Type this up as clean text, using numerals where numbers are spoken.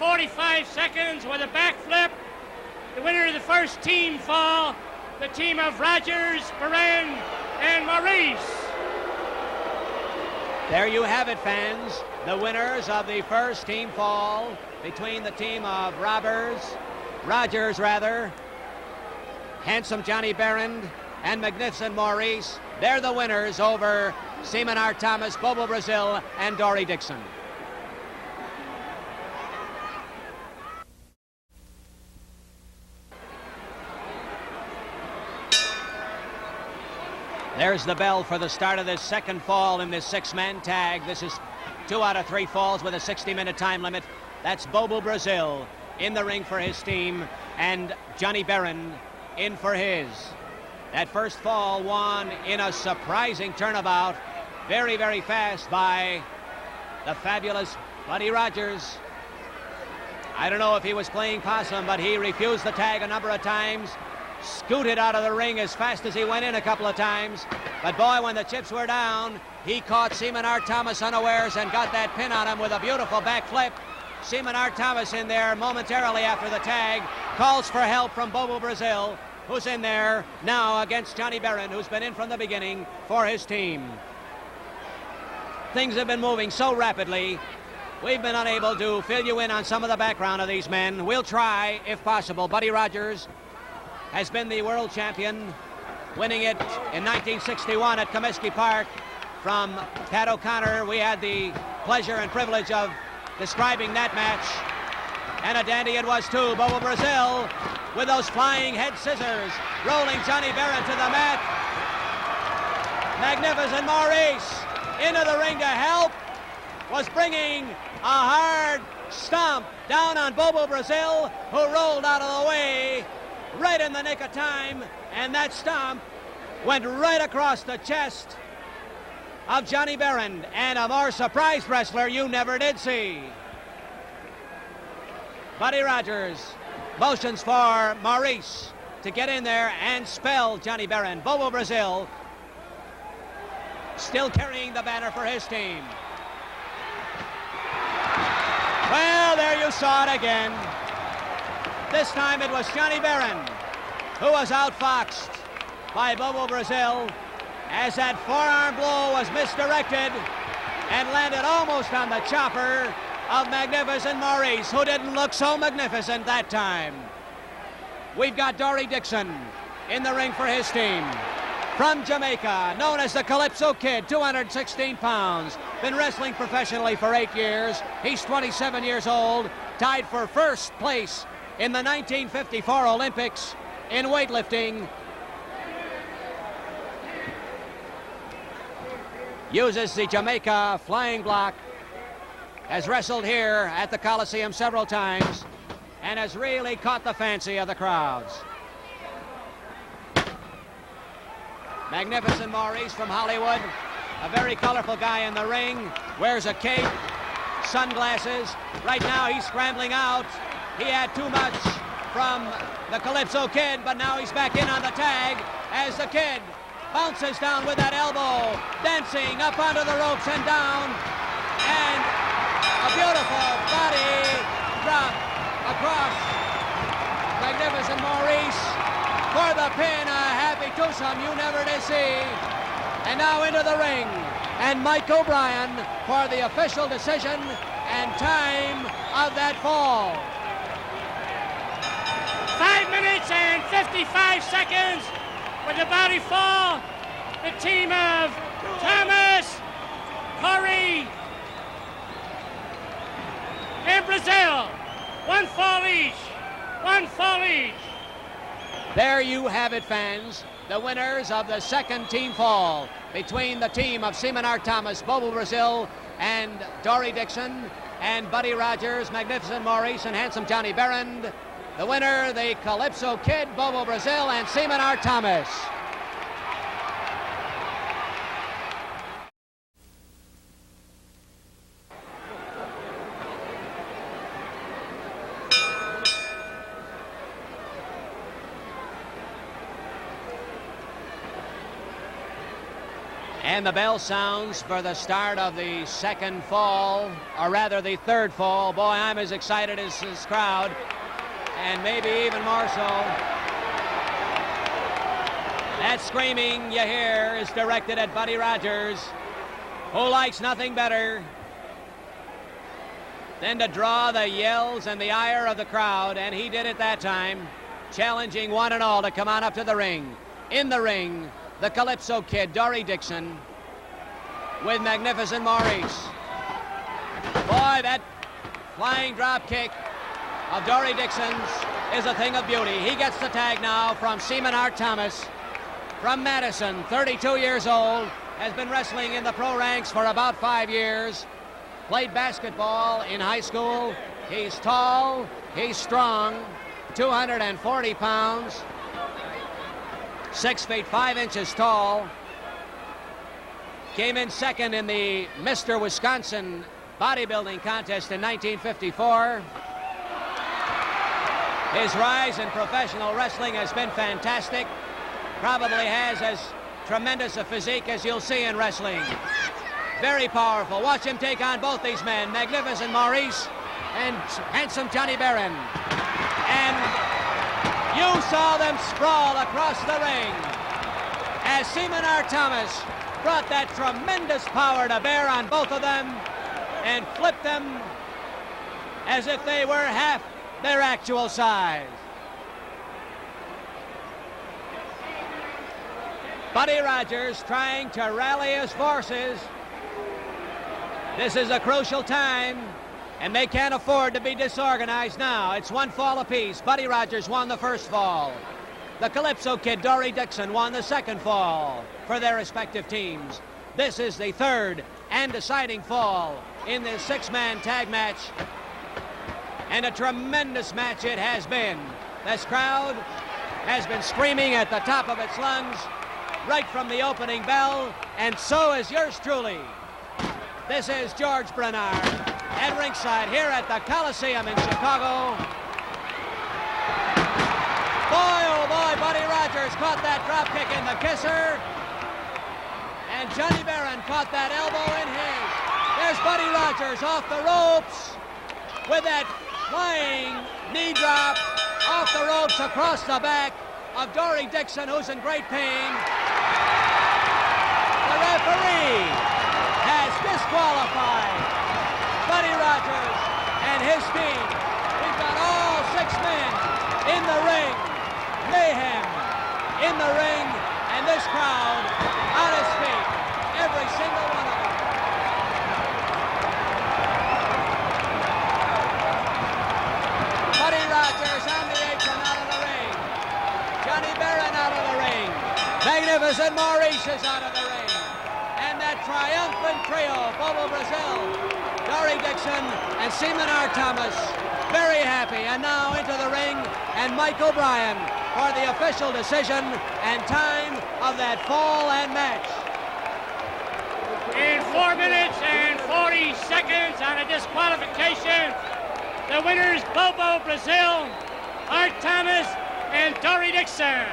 45 seconds with a backflip. The winner of the first team fall, the team of Rogers, Perrin, and Maurice. There you have it, fans. The winners of the first team fall between the team of Rogers, Handsome Johnny Berend, and Magnificent Maurice. They're the winners over Seaman R. Thomas, Bobo Brazil, and Dory Dixon. There's the bell for the start of this second fall in this six-man tag. This is 2 out of 3 falls with a 60-minute time limit. That's Bobo Brazil in the ring for his team, and Johnny Berend in for his. That first fall won in a surprising turnabout, very, very fast by the fabulous Buddy Rogers. I don't know if he was playing possum, but he refused the tag a number of times, scooted out of the ring as fast as he went in a couple of times. But boy, when the chips were down, he caught Seaman R. Thomas unawares and got that pin on him with a beautiful backflip. Seaman R. Thomas in there momentarily after the tag, calls for help from Bobo Brazil, who's in there now against Johnny Berend, who's been in from the beginning for his team. Things have been moving so rapidly, we've been unable to fill you in on some of the background of these men. We'll try, if possible. Buddy Rogers has been the world champion, winning it in 1961 at Comiskey Park from Pat O'Connor. We had the pleasure and privilege of describing that match, and a dandy it was too. Bobo Brazil with those flying head scissors, rolling Johnny Berend to the mat. Magnificent Maurice into the ring to help, was bringing a hard stomp down on Bobo Brazil, who rolled out of the way right in the nick of time, and that stomp went right across the chest of Johnny Berend, and a more surprised wrestler you never did see. Buddy Rogers motions for Maurice to get in there and spell Johnny Berend. Bobo Brazil still carrying the banner for his team. Well, there you saw it again. This time it was Johnny Berend who was outfoxed by Bobo Brazil as that forearm blow was misdirected and landed almost on the chopper of Magnificent Maurice, who didn't look so magnificent that time. We've got Dory Dixon in the ring for his team. From Jamaica, known as the Calypso Kid, 216 pounds, been wrestling professionally for 8 years. He's 27 years old, tied for first place in the 1954 Olympics in weightlifting. Uses the Jamaica flying block, has wrestled here at the Coliseum several times, and has really caught the fancy of the crowds. Magnificent Maurice from Hollywood, a very colorful guy in the ring, wears a cape, sunglasses. Right now he's scrambling out. He had too much from the Calypso Kid, but now he's back in on the tag as the Kid bounces down with that elbow, dancing up onto the ropes and down, and a beautiful body drop across Magnificent Maurice for the pin. A happy twosome you never did see. And now into the ring, and Mike O'Brien for the official decision and time of that fall. 5 minutes and 55 seconds with the body fall. The team of Thomas, Corey, and Brazil. One fall each. One fall each. There you have it, fans. The winners of the second team fall between the team of Seaman R. Thomas, Bobo Brazil, and Dory Dixon, and Buddy Rogers, Magnificent Maurice, and Handsome Johnny Berend. The winner, the Calypso Kid, Bobo Brazil, and Seaman R. Thomas. And the bell sounds for the start of the second fall, or rather the third fall. Boy, I'm as excited as this crowd, and maybe even more so. That screaming you hear is directed at Buddy Rogers, who likes nothing better than to draw the yells and the ire of the crowd, and he did it that time, challenging one and all to come on up to the ring. In the ring, the Calypso Kid, Dory Dixon, with magnificent Maurice. Boy, that flying drop kick of Dory Dixon's is a thing of beauty. He gets the tag now from Seaman Art Thomas from Madison, 32 years old, has been wrestling in the pro ranks for about 5 years, played basketball in high school. He's tall, he's strong, 240 pounds, 6 feet 5 inches tall. Came in second in the Mr. Wisconsin bodybuilding contest in 1954. His rise in professional wrestling has been fantastic. Probably has as tremendous a physique as you'll see in wrestling. Very powerful. Watch him take on both these men. Magnificent Maurice and handsome Johnny Barron. And you saw them sprawl across the ring as Seaman Art Thomas brought that tremendous power to bear on both of them and flipped them as if they were half their actual size. Buddy Rogers trying to rally his forces. This is a crucial time, and they can't afford to be disorganized now. It's one fall apiece. Buddy Rogers won the first fall. The Calypso Kid, Dory Dixon, won the second fall for their respective teams. This is the third and deciding fall in this six-man tag match, and a tremendous match it has been. This crowd has been screaming at the top of its lungs right from the opening bell, and so is yours truly. This is George Bernard at ringside here at the Coliseum in Chicago. Boy, oh boy, Buddy Rogers caught that drop kick in the kisser, and Johnny Barron caught that elbow in his. There's Buddy Rogers off the ropes with that flying knee drop off the ropes across the back of Dory Dixon, who's in great pain. The referee has disqualified Buddy Rogers and his team. We've got all 6 men in the ring. Mayhem in the ring, and this crowd on its feet, every single one of them. Buddy Rogers on the apron out of the ring. Johnny Barron out of the ring. Magnificent Maurice is out of the ring. And that triumphant trio, Bobo Brazil, Dory Dixon, and Seaman Art Thomas, very happy. And now into the ring, and Mike O'Brien for the official decision and time of that fall and match. In 4 minutes and 40 seconds on a disqualification, the winners Bobo Brazil, Art Thomas, and Dory Dixon.